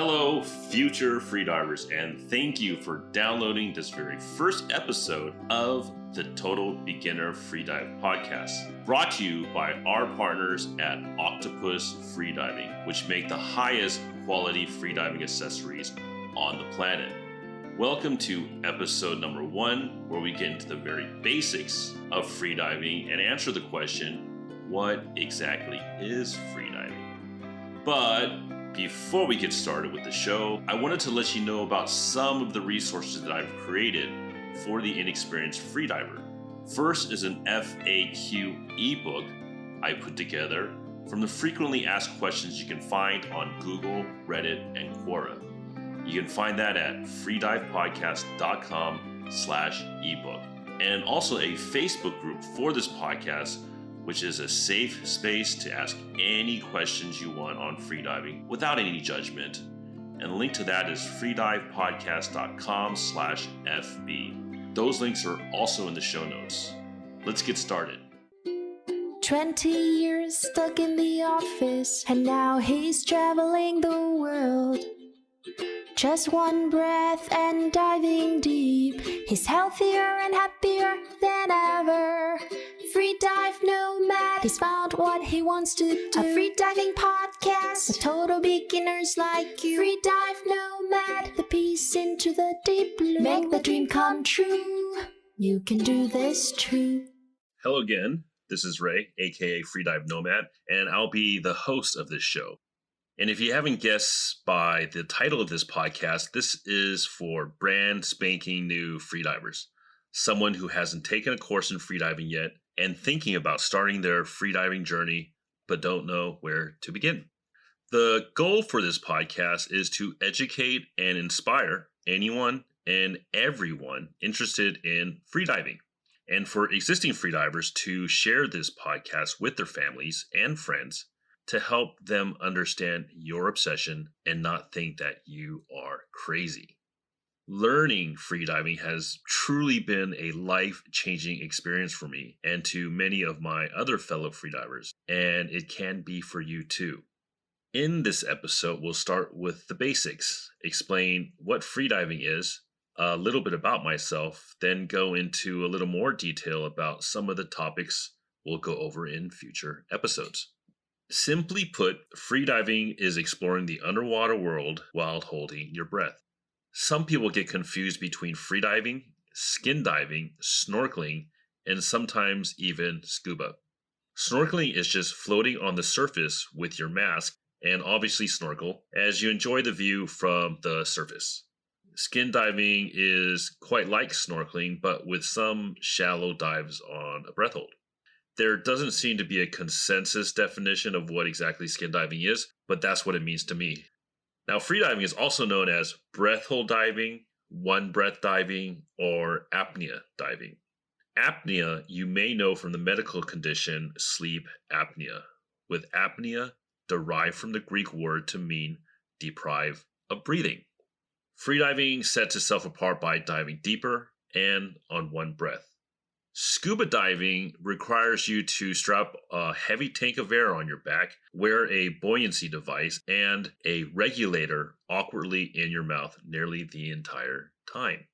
Hello, future freedivers, and thank you for downloading this very first episode of the Total Beginner Freedive podcast, brought to you by our partners at Octopus Freediving, which make the highest quality freediving accessories on the planet. Welcome to episode number 1, where we get into the very basics of freediving and answer the question, what exactly is freediving? But before we get started with the show, I wanted to let you know about some of the resources that I've created for the inexperienced freediver. First is an FAQ ebook I put together from the frequently asked questions you can find on Google, Reddit, and Quora. You can find that at freedivepodcast.com/ebook. And also a Facebook group for this podcast, which is a safe space to ask any questions you want on freediving without any judgment. And the link to that is freedivepodcast.com/FB. Those links are also in the show notes. Let's get started. 20 years stuck in the office, and now he's traveling the world. Just one breath and diving deep, he's healthier and happier than ever. Freedive nomad, he's found what he wants to do. A freediving podcast for total beginners like you. Freedive nomad, the peace into the deep blue. Make the dream come true. You can do this too. Hello again, this is Ray, aka Freedive Nomad, and I'll be the host of this show. And if you haven't guessed by the title of this podcast, this is for brand spanking new freedivers. Someone who hasn't taken a course in freediving yet and thinking about starting their freediving journey, but don't know where to begin. The goal for this podcast is to educate and inspire anyone and everyone interested in freediving, and for existing freedivers to share this podcast with their families and friends to help them understand your obsession and not think that you are crazy. Learning freediving has truly been a life-changing experience for me and to many of my other fellow freedivers, and it can be for you too. In this episode, we'll start with the basics, explain what freediving is, a little bit about myself, then go into a little more detail about some of the topics we'll go over in future episodes. Simply put, freediving is exploring the underwater world while holding your breath. Some people get confused between freediving, skin diving, snorkeling, and sometimes even scuba. Snorkeling is just floating on the surface with your mask and obviously snorkel as you enjoy the view from the surface. Skin diving is quite like snorkeling, but with some shallow dives on a breath hold. There doesn't seem to be a consensus definition of what exactly skin diving is, but that's what it means to me. Now, freediving is also known as breath hold diving, one breath diving, or apnea diving. Apnea you may know from the medical condition sleep apnea, with apnea derived from the Greek word to mean deprive of breathing. Freediving sets itself apart by diving deeper and on one breath. Scuba diving requires you to strap a heavy tank of air on your back, wear a buoyancy device, and a regulator awkwardly in your mouth nearly the entire time.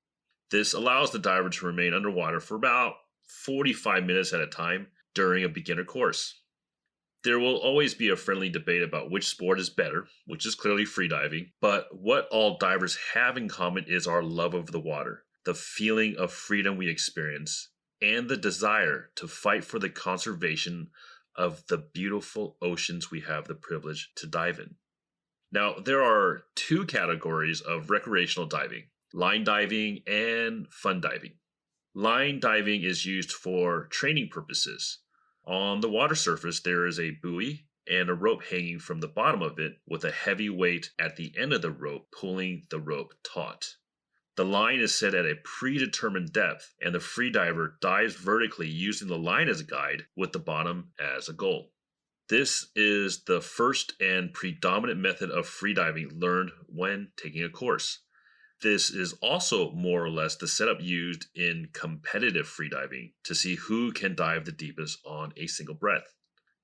This allows the diver to remain underwater for about 45 minutes at a time during a beginner course. There will always be a friendly debate about which sport is better, which is clearly freediving, but what all divers have in common is our love of the water, the feeling of freedom we experience, and the desire to fight for the conservation of the beautiful oceans we have the privilege to dive in. Now, there are two categories of recreational diving, line diving and fun diving. Line diving is used for training purposes. On the water surface, there is a buoy and a rope hanging from the bottom of it with a heavy weight at the end of the rope pulling the rope taut. The line is set at a predetermined depth, and the freediver dives vertically using the line as a guide with the bottom as a goal. This is the first and predominant method of freediving learned when taking a course. This is also more or less the setup used in competitive freediving to see who can dive the deepest on a single breath.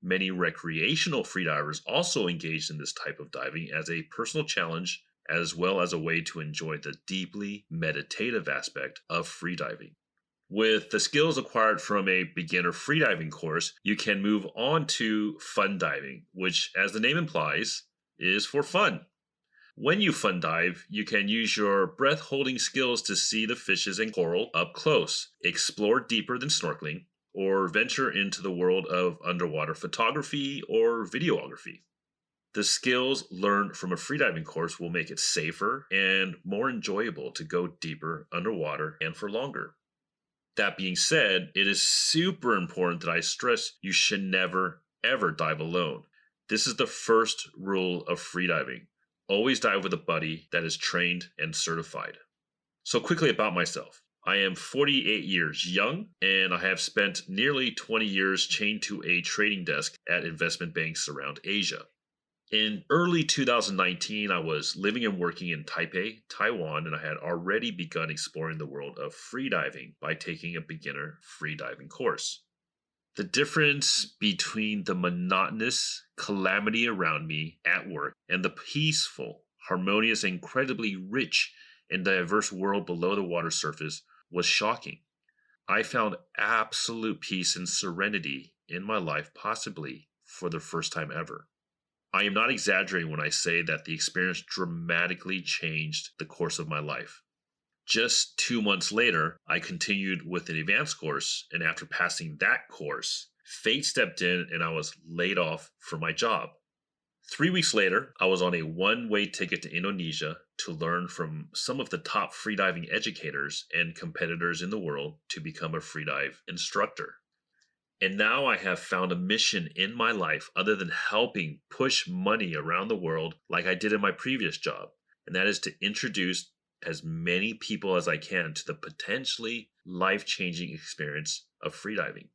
Many recreational freedivers also engage in this type of diving as a personal challenge as well as a way to enjoy the deeply meditative aspect of freediving. With the skills acquired from a beginner freediving course, you can move on to fun diving, which, as the name implies, is for fun. When you fun dive, you can use your breath-holding skills to see the fishes and coral up close, explore deeper than snorkeling, or venture into the world of underwater photography or videography. The skills learned from a freediving course will make it safer and more enjoyable to go deeper underwater and for longer. That being said, it is super important that I stress you should never, ever dive alone. This is the first rule of freediving. Always dive with a buddy that is trained and certified. So quickly about myself. I am 48 years young, and I have spent nearly 20 years chained to a trading desk at investment banks around Asia. In early 2019, I was living and working in Taipei, Taiwan, and I had already begun exploring the world of freediving by taking a beginner freediving course. The difference between the monotonous calamity around me at work and the peaceful, harmonious, incredibly rich and diverse world below the water surface was shocking. I found absolute peace and serenity in my life, possibly for the first time ever. I am not exaggerating when I say that the experience dramatically changed the course of my life. Just 2 months later, I continued with an advanced course, and after passing that course, fate stepped in and I was laid off from my job. 3 weeks later, I was on a one-way ticket to Indonesia to learn from some of the top freediving educators and competitors in the world to become a freedive instructor. And now I have found a mission in my life other than helping push money around the world like I did in my previous job, and that is to introduce as many people as I can to the potentially life-changing experience of freediving.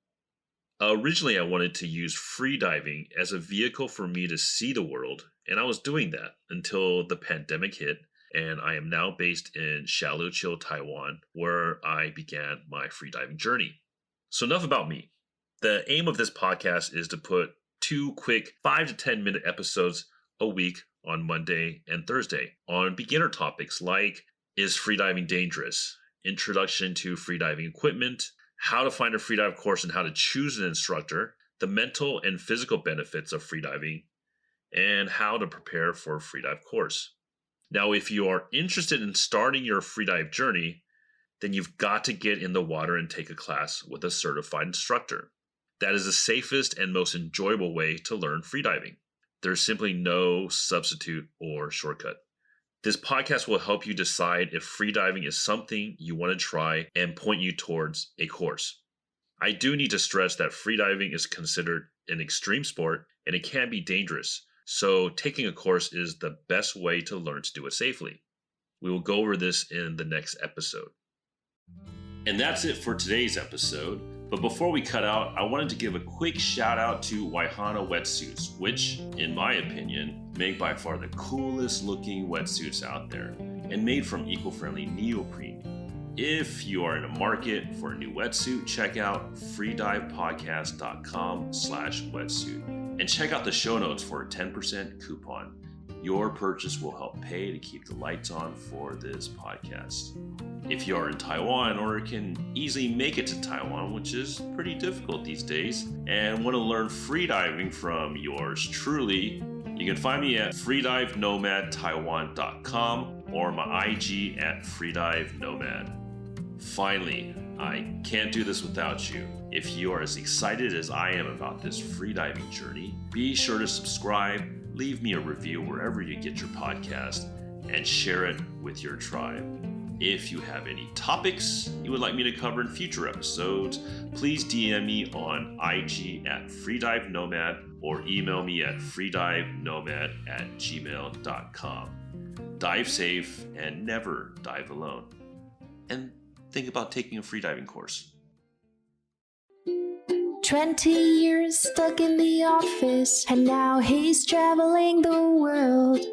Originally, I wanted to use freediving as a vehicle for me to see the world, and I was doing that until the pandemic hit, and I am now based in Xiaoluqiu, Taiwan, where I began my freediving journey. So enough about me. The aim of this podcast is to put 2 quick 5 to 10 minute episodes a week on Monday and Thursday on beginner topics like, is freediving dangerous? Introduction to freediving equipment, how to find a freedive course and how to choose an instructor, the mental and physical benefits of freediving, and how to prepare for a freedive course. Now, if you are interested in starting your freedive journey, then you've got to get in the water and take a class with a certified instructor. That is the safest and most enjoyable way to learn freediving. There's simply no substitute or shortcut. This podcast will help you decide if freediving is something you want to try and point you towards a course. I do need to stress that freediving is considered an extreme sport and it can be dangerous, so taking a course is the best way to learn to do it safely. We will go over this in the next episode. And that's it for today's episode. But before we cut out, I wanted to give a quick shout out to Waihana wetsuits, which, in my opinion, make by far the coolest looking wetsuits out there, and made from eco-friendly neoprene. If you are in a market for a new wetsuit, check out freedivepodcast.com/wetsuit, and check out the show notes for a 10% coupon. Your purchase will help pay to keep the lights on for this podcast. If you are in Taiwan or can easily make it to Taiwan, which is pretty difficult these days, and want to learn freediving from yours truly, you can find me at freedivenomadtaiwan.com or my IG at freedivenomad. Finally, I can't do this without you. If you are as excited as I am about this freediving journey, be sure to subscribe, leave me a review wherever you get your podcast, and share it with your tribe. If you have any topics you would like me to cover in future episodes, please DM me on IG at freedivenomad or email me at freedivenomad@gmail.com. Dive safe and never dive alone. And think about taking a freediving course. 20 years stuck in the office, and now he's traveling the world.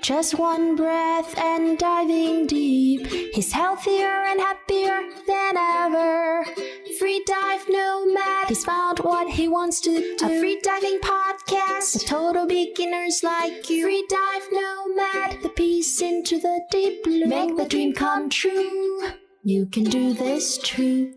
Just one breath and diving deep, he's healthier and happier than ever. Freedive nomad, he's found what he wants to do. A freediving podcast for total beginners like you. Freedive nomad, the people race into the deep blue. Make the dream come true. You can do this too.